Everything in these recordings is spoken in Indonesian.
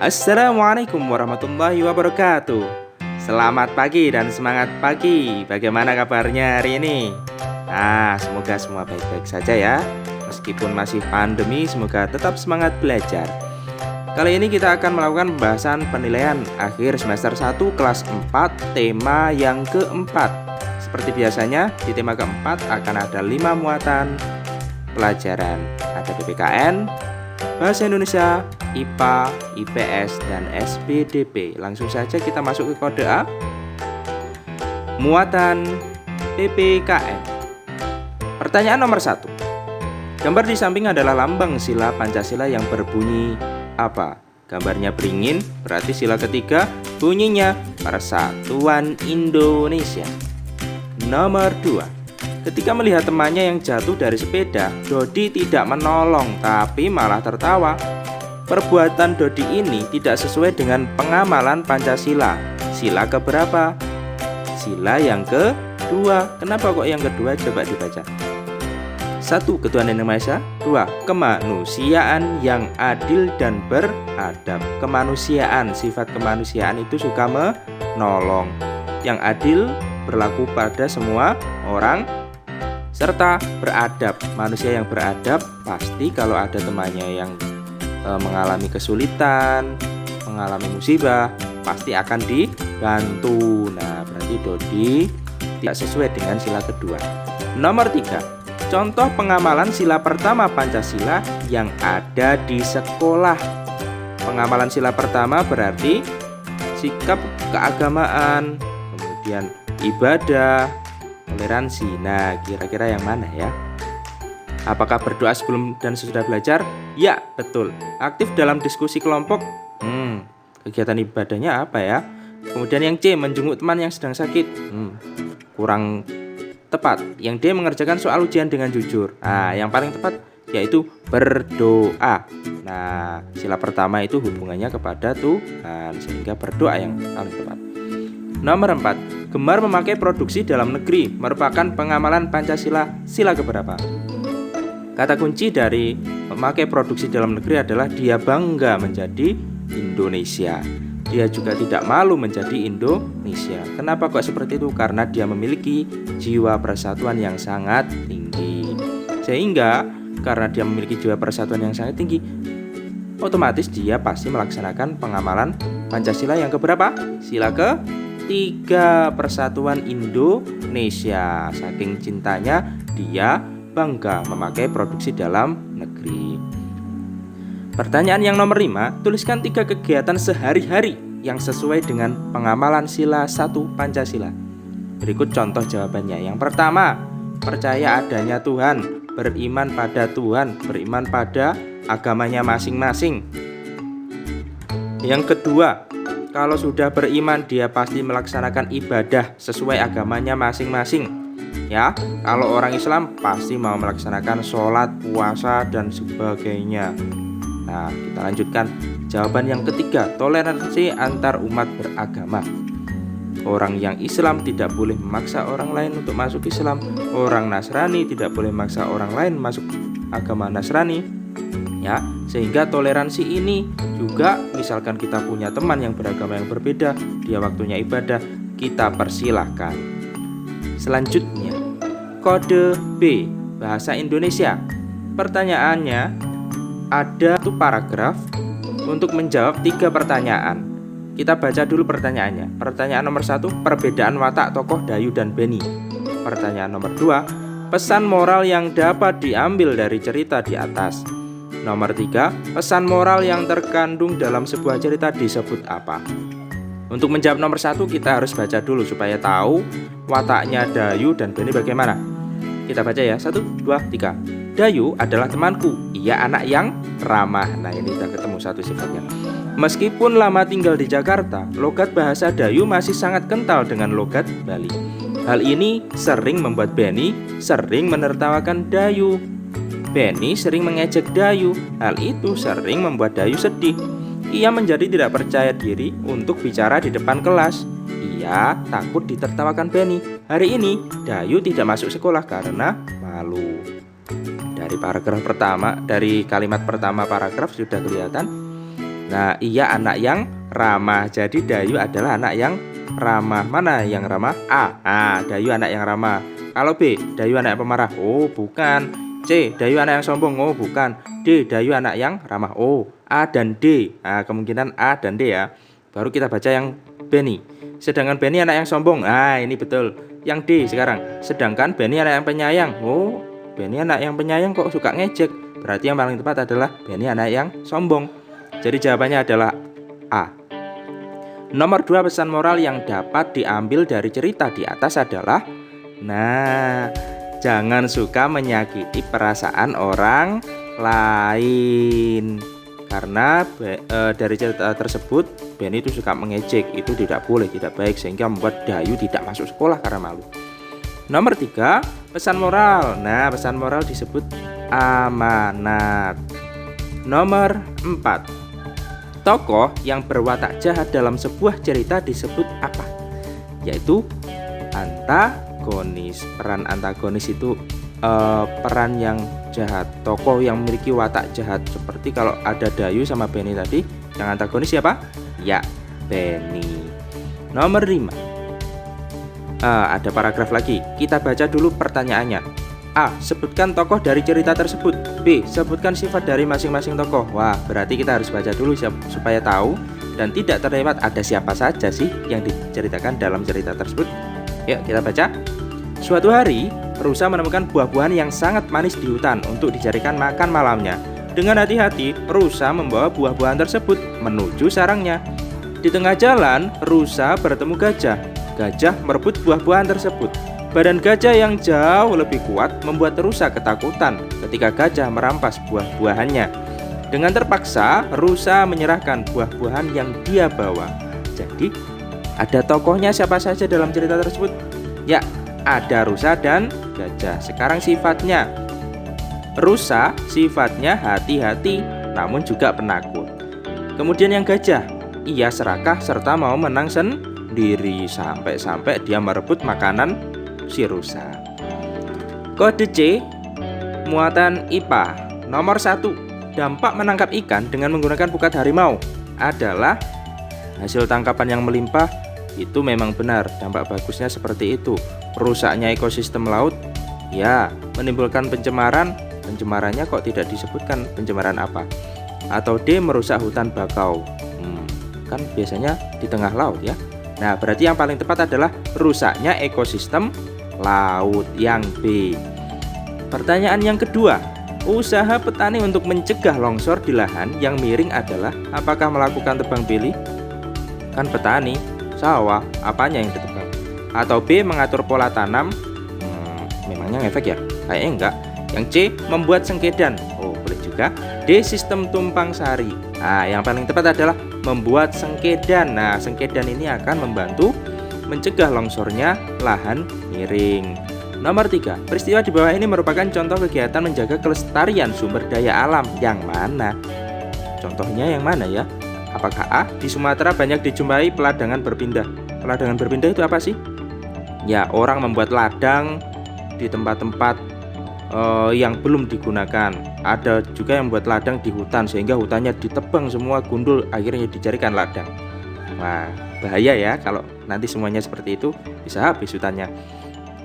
Assalamualaikum warahmatullahi wabarakatuh. Selamat pagi dan semangat pagi. Bagaimana kabarnya hari ini? Semoga semua baik-baik saja ya. Meskipun masih pandemi, semoga tetap semangat belajar. Kali ini kita akan melakukan pembahasan penilaian akhir semester 1 kelas 4 tema yang keempat. Seperti biasanya, di tema keempat akan ada 5 muatan pelajaran. Ada PPKN, Bahasa Indonesia, IPA, IPS, dan SPDP. Langsung saja kita masuk ke kode A. Muatan PPKN. Pertanyaan nomor 1. Gambar di samping adalah lambang sila Pancasila yang berbunyi apa? Gambarnya beringin, berarti sila ketiga bunyinya Persatuan Indonesia. Nomor 2. Ketika melihat temannya yang jatuh dari sepeda, Dodi tidak menolong tapi malah tertawa. Perbuatan Dodi ini tidak sesuai dengan pengamalan Pancasila. Sila keberapa? Sila yang kedua. Kenapa kok yang kedua? Coba dibaca. 1. Ketuhanan yang Maha Esa. 2. Kemanusiaan yang adil dan beradab. Kemanusiaan, sifat kemanusiaan itu suka menolong. Yang adil berlaku pada semua orang, serta beradab. Manusia yang beradab pasti kalau ada temannya yang mengalami kesulitan, mengalami musibah, pasti akan dibantu. Nah, berarti Dodi tidak sesuai dengan sila kedua. Nomor 3. Contoh pengamalan sila pertama Pancasila yang ada di sekolah. Pengamalan sila pertama berarti sikap keagamaan, kemudian ibadah, toleransi. Nah, kira-kira yang mana ya? Apakah berdoa sebelum dan sesudah belajar? Ya, betul. Aktif dalam diskusi kelompok. Kegiatan ibadahnya apa ya? Kemudian yang C, menjenguk teman yang sedang sakit. Kurang tepat. Yang D, mengerjakan soal ujian dengan jujur. Yang paling tepat yaitu berdoa. Nah, sila pertama itu hubungannya kepada Tuhan, sehingga berdoa yang paling tepat. Nomor 4. Gemar memakai produksi dalam negeri merupakan pengamalan Pancasila sila keberapa? Kata kunci dari memakai produksi dalam negeri adalah dia bangga menjadi Indonesia. Dia juga tidak malu menjadi Indonesia. Kenapa kok seperti itu? Karena dia memiliki jiwa persatuan yang sangat tinggi. Sehingga karena dia memiliki jiwa persatuan yang sangat tinggi, otomatis dia pasti melaksanakan pengamalan Pancasila yang keberapa? Sila ke-3, Persatuan Indonesia. Saking cintanya dia bangga memakai produksi dalam negeri. Pertanyaan yang nomor 5. Tuliskan 3 kegiatan sehari-hari yang sesuai dengan pengamalan sila 1 Pancasila. Berikut contoh jawabannya. Yang pertama, percaya adanya Tuhan, beriman pada Tuhan, beriman pada agamanya masing-masing. Yang kedua, kalau sudah beriman dia pasti melaksanakan ibadah sesuai agamanya masing-masing. Ya, kalau orang Islam pasti mau melaksanakan sholat, puasa, dan sebagainya. Nah, kita lanjutkan. Jawaban yang ketiga, toleransi antar umat beragama. Orang yang Islam tidak boleh memaksa orang lain untuk masuk Islam. Orang Nasrani tidak boleh memaksa orang lain masuk agama Nasrani. Ya, sehingga toleransi ini juga misalkan kita punya teman yang beragama yang berbeda, dia waktunya ibadah, kita persilahkan. Selanjutnya, kode B, bahasa Indonesia. Pertanyaannya ada 1 paragraf untuk menjawab 3 pertanyaan. Kita baca dulu pertanyaannya. Pertanyaan nomor 1, perbedaan watak tokoh Dayu dan Beni. Pertanyaan nomor 2, pesan moral yang dapat diambil dari cerita di atas. Nomor 3, pesan moral yang terkandung dalam sebuah cerita disebut apa? Untuk menjawab nomor 1 kita harus baca dulu supaya tahu wataknya Dayu dan Beni bagaimana. Kita baca ya, 1, 2, 3. Dayu adalah temanku, ia anak yang ramah. Nah, ini kita ketemu satu sifatnya. Meskipun lama tinggal di Jakarta, logat bahasa Dayu masih sangat kental dengan logat Bali. Hal ini sering membuat Beni sering menertawakan Dayu. Beni sering mengejek Dayu. Hal itu sering membuat Dayu sedih. Ia menjadi tidak percaya diri untuk bicara di depan kelas. Ia takut ditertawakan Beni. Hari ini Dayu tidak masuk sekolah karena malu. Dari paragraf pertama, dari kalimat pertama paragraf sudah kelihatan Nah, iya anak yang ramah. Jadi Dayu adalah anak yang ramah. Mana yang ramah? A. Dayu anak yang ramah. Kalau B, Dayu anak yang pemarah. Oh, bukan. C, Dayu anak yang sombong. Oh, bukan. D, Dayu anak yang ramah. Oh, A dan D. Nah, kemungkinan A dan D ya. Baru kita baca yang Benny. Sedangkan Benny anak yang sombong. Ini betul. Yang D sekarang. Sedangkan Benny anak yang penyayang. Oh, Benny anak yang penyayang kok suka ngejek. Berarti yang paling tepat adalah Benny anak yang sombong. Jadi jawabannya adalah A. Nomor 2 pesan moral yang dapat diambil dari cerita di atas adalah, nah, jangan suka menyakiti perasaan orang lain. Karena dari cerita tersebut Benny itu suka mengejek. Itu tidak boleh, tidak baik, sehingga membuat Dayu tidak masuk sekolah karena malu. Nomor 3 pesan moral. Nah, pesan moral disebut amanat. Nomor 4, tokoh yang berwatak jahat dalam sebuah cerita disebut apa? Yaitu antagonis. Peran antagonis itu peran yang jahat, tokoh yang memiliki watak jahat. Seperti kalau ada Dayu sama Benny tadi, yang antagonis siapa? Ya, Benny. Nomor 5, ada paragraf lagi. Kita baca dulu pertanyaannya. A. Sebutkan tokoh dari cerita tersebut. B. Sebutkan sifat dari masing-masing tokoh. Wah, berarti kita harus baca dulu supaya tahu dan tidak terlewat ada siapa saja sih yang diceritakan dalam cerita tersebut. Yuk kita baca. Suatu hari, Rusa menemukan buah-buahan yang sangat manis di hutan untuk dijadikan makan malamnya. Dengan hati-hati, Rusa membawa buah-buahan tersebut menuju sarangnya. Di tengah jalan, Rusa bertemu gajah. Gajah merebut buah-buahan tersebut. Badan gajah yang jauh lebih kuat membuat Rusa ketakutan ketika gajah merampas buah-buahannya. Dengan terpaksa, Rusa menyerahkan buah-buahan yang dia bawa. Jadi, ada tokohnya siapa saja dalam cerita tersebut? Ya, ada Rusa dan gajah. Sekarang sifatnya. Rusa sifatnya hati-hati, namun juga penakut. Kemudian yang gajah, ia serakah serta mau menang sendiri. Sampai-sampai dia merebut makanan si Rusa. Kode C, muatan IPA. Nomor 1, dampak menangkap ikan dengan menggunakan pukat harimau adalah hasil tangkapan yang melimpah. Itu memang benar, dampak bagusnya seperti itu. Rusaknya ekosistem laut, ya, menimbulkan pencemaran. Pencemarannya kok tidak disebutkan pencemaran apa. Atau D, merusak hutan bakau. Kan biasanya di tengah laut ya. Nah, berarti yang paling tepat adalah rusaknya ekosistem laut, yang B. Pertanyaan yang kedua, usaha petani untuk mencegah longsor di lahan yang miring adalah apakah melakukan tebang pilih? Kan petani, sawah, apanya yang ditebang? Atau B, mengatur pola tanam? Memangnya ngefek ya? Kayaknya enggak. Yang C, membuat sengkedan. Oh, boleh juga. D, sistem tumpang sari. Nah, yang paling tepat adalah membuat sengkedan. Nah, sengkedan ini akan membantu mencegah longsornya lahan miring. Nomor 3, peristiwa di bawah ini merupakan contoh kegiatan menjaga kelestarian sumber daya alam. Yang mana? Contohnya yang mana ya? Apakah A, di Sumatera banyak dijumpai peladangan berpindah? Peladangan berpindah itu apa sih? Ya, orang membuat ladang di tempat-tempat yang belum digunakan. Ada juga yang buat ladang di hutan sehingga hutannya ditebang semua, gundul, akhirnya dicarikan ladang. Wah, bahaya ya kalau nanti semuanya seperti itu, bisa habis hutannya.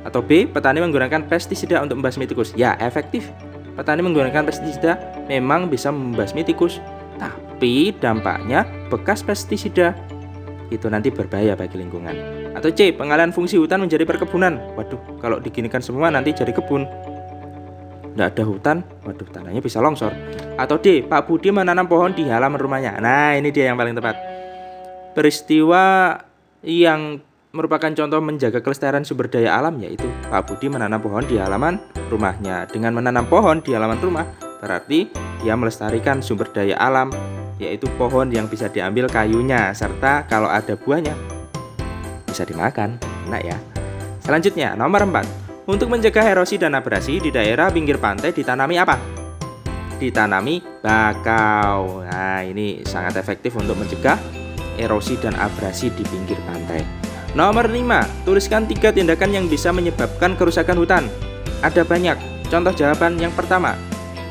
Atau B, petani menggunakan pestisida untuk membasmi tikus. Ya, efektif. Petani menggunakan pestisida memang bisa membasmi tikus, tapi dampaknya bekas pestisida itu nanti berbahaya bagi lingkungan. Atau C, pengalihan fungsi hutan menjadi perkebunan. Waduh, kalau diginikan semua nanti jadi kebun. Nggak ada hutan, waduh, tanahnya bisa longsor. Atau D, Pak Budi menanam pohon di halaman rumahnya. Nah, ini dia yang paling tepat. Peristiwa yang merupakan contoh menjaga kelestarian sumber daya alam, yaitu Pak Budi menanam pohon di halaman rumahnya. Dengan menanam pohon di halaman rumah, berarti dia melestarikan sumber daya alam, yaitu pohon yang bisa diambil kayunya, serta kalau ada buahnya bisa dimakan. Enak ya. Selanjutnya, nomor 4. Untuk mencegah erosi dan abrasi di daerah pinggir pantai ditanami apa? Ditanami bakau. Nah, ini sangat efektif untuk mencegah erosi dan abrasi di pinggir pantai. Nomor 5, tuliskan 3 tindakan yang bisa menyebabkan kerusakan hutan. Ada banyak. Contoh jawaban yang pertama,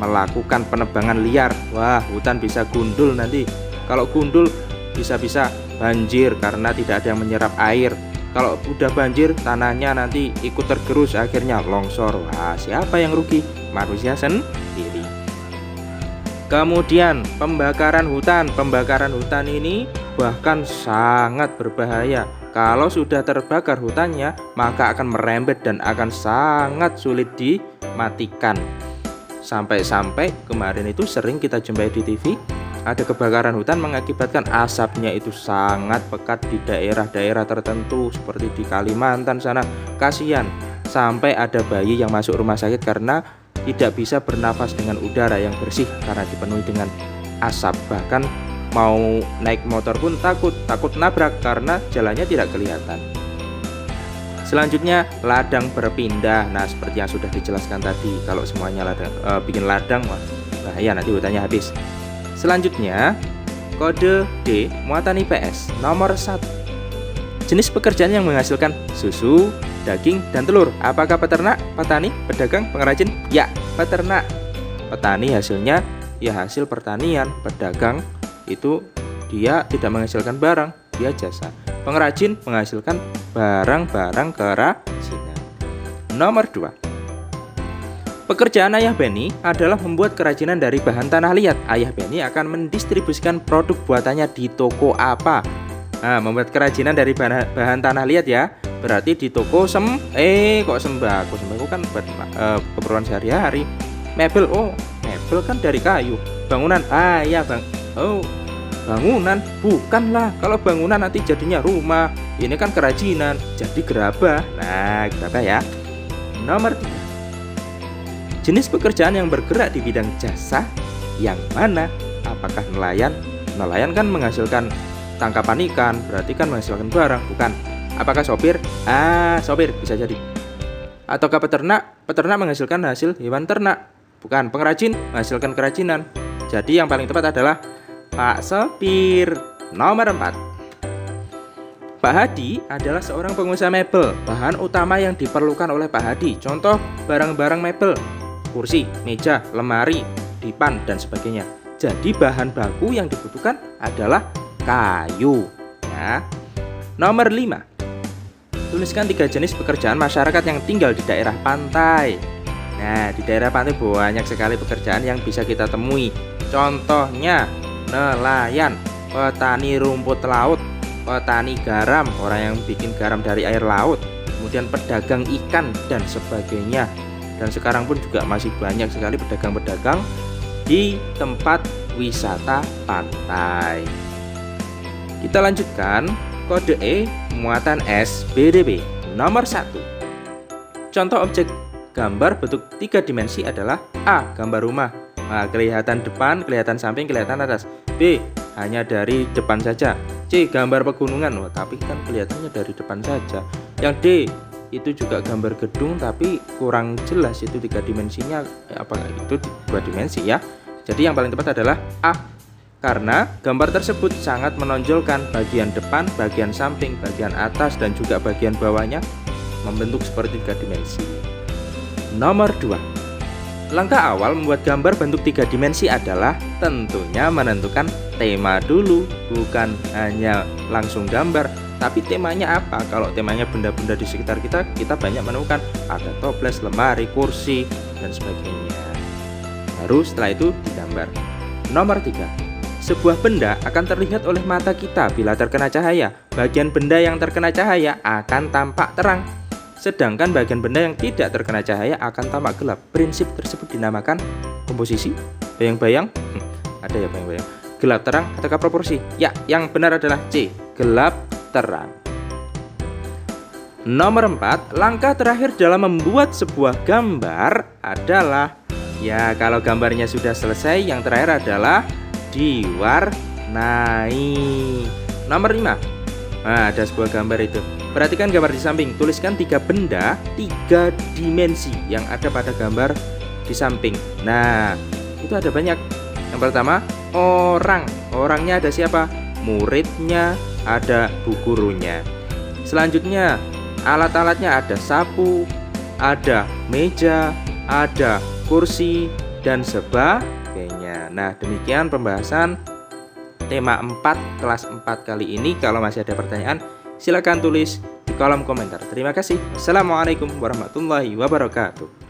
melakukan penebangan liar. Wah, hutan bisa gundul nanti Kalau gundul bisa-bisa banjir karena tidak ada yang menyerap air. Kalau udah banjir, tanahnya nanti ikut tergerus, akhirnya longsor. Wah, siapa yang rugi? Manusia sendiri. Kemudian pembakaran hutan. Pembakaran hutan ini bahkan sangat berbahaya. Kalau sudah terbakar hutannya, maka akan merembet dan akan sangat sulit dimatikan. Sampai-sampai kemarin itu sering kita jumpai di TV, ada kebakaran hutan mengakibatkan asapnya itu sangat pekat di daerah-daerah tertentu seperti di Kalimantan sana. Kasihan, sampai ada bayi yang masuk rumah sakit karena tidak bisa bernafas dengan udara yang bersih karena dipenuhi dengan asap. Bahkan mau naik motor pun takut nabrak karena jalannya tidak kelihatan. Selanjutnya ladang berpindah. Nah, seperti yang sudah dijelaskan tadi, kalau semuanya bikin ladang, wah bahaya, nanti hutannya habis. Selanjutnya kode D muatan IPS nomor 1. Jenis pekerjaan yang menghasilkan susu, daging, dan telur. Apakah peternak, petani, pedagang, pengrajin? Ya, peternak. Petani hasilnya ya hasil pertanian. Pedagang itu dia tidak menghasilkan barang, dia jasa. Pengrajin menghasilkan barang-barang kerajinan. Nomor 2. Pekerjaan Ayah Beni adalah membuat kerajinan dari bahan tanah liat. Ayah Beni akan mendistribusikan produk buatannya di toko apa? Nah, membuat kerajinan dari bahan tanah liat ya. Berarti di toko kok sembako. Sembako kan buat keperluan sehari-hari. Mebel, oh mebel kan dari kayu. Bangunan, ya bang, oh bangunan, bukanlah. Kalau bangunan nanti jadinya rumah. Ini kan kerajinan, jadi gerabah. Nah, gerabah ya. Nomor 3. Jenis pekerjaan yang bergerak di bidang jasa yang mana? Apakah nelayan? Nelayan kan menghasilkan tangkapan ikan, berarti kan menghasilkan barang, bukan? Apakah sopir? Sopir bisa jadi. Ataukah peternak? Peternak menghasilkan hasil hewan ternak, bukan? Pengrajin menghasilkan kerajinan. Jadi yang paling tepat adalah Pak Sopir. Nomor 4. Pak Hadi adalah seorang pengusaha mebel. Bahan utama yang diperlukan oleh Pak Hadi, contoh barang-barang mebel, kursi, meja, lemari, dipan, dan sebagainya. Jadi bahan baku yang dibutuhkan adalah kayu ya. Nomor 5. Tuliskan 3 jenis pekerjaan masyarakat yang tinggal di daerah pantai. Nah, di daerah pantai banyak sekali pekerjaan yang bisa kita temui. Contohnya nelayan, petani rumput laut, petani garam, orang yang bikin garam dari air laut, kemudian pedagang ikan dan sebagainya. Dan sekarang pun juga masih banyak sekali pedagang-pedagang di tempat wisata pantai. Kita lanjutkan kode E muatan SBDB nomor 1. Contoh objek gambar bentuk 3 dimensi adalah A. Gambar rumah. Nah, kelihatan depan, kelihatan samping, kelihatan atas. B. Hanya dari depan saja. C. Gambar pegunungan. Wah, tapi kan kelihatannya dari depan saja. Yang D. Itu juga gambar gedung tapi kurang jelas, itu 3 dimensinya itu 2 dimensi ya. Jadi yang paling tepat adalah A. Karena gambar tersebut sangat menonjolkan bagian depan, bagian samping, bagian atas, dan juga bagian bawahnya membentuk seperti 3 dimensi. Nomor 2. Langkah awal membuat gambar bentuk 3 dimensi adalah tentunya menentukan tema dulu, bukan hanya langsung gambar, tapi temanya apa. Kalau temanya benda-benda di sekitar kita, kita banyak menemukan ada toples, lemari, kursi, dan sebagainya. Baru setelah itu digambar. Nomor 3. Sebuah benda akan terlihat oleh mata kita bila terkena cahaya. Bagian benda yang terkena cahaya akan tampak terang, sedangkan bagian benda yang tidak terkena cahaya akan tampak gelap. Prinsip tersebut dinamakan komposisi. Bayang-bayang? Ada ya bayang-bayang. Gelap terang ataukah proporsi? Ya, yang benar adalah C. Gelap terang. Nomor 4. Langkah terakhir dalam membuat sebuah gambar adalah, ya kalau gambarnya sudah selesai, yang terakhir adalah diwarnai. Nomor 5. Nah, ada sebuah gambar itu. Perhatikan gambar di samping. Tuliskan 3 benda 3 dimensi yang ada pada gambar di samping. Nah, itu ada banyak. Yang pertama, orang. Orangnya ada siapa? Muridnya, ada bu gurunya. Selanjutnya, alat-alatnya ada sapu, ada meja, ada kursi, dan sebagainya. Nah, demikian pembahasan tema 4 kelas 4 kali ini. Kalau masih ada pertanyaan, silakan tulis di kolom komentar. Terima kasih. Assalamualaikum warahmatullahi wabarakatuh.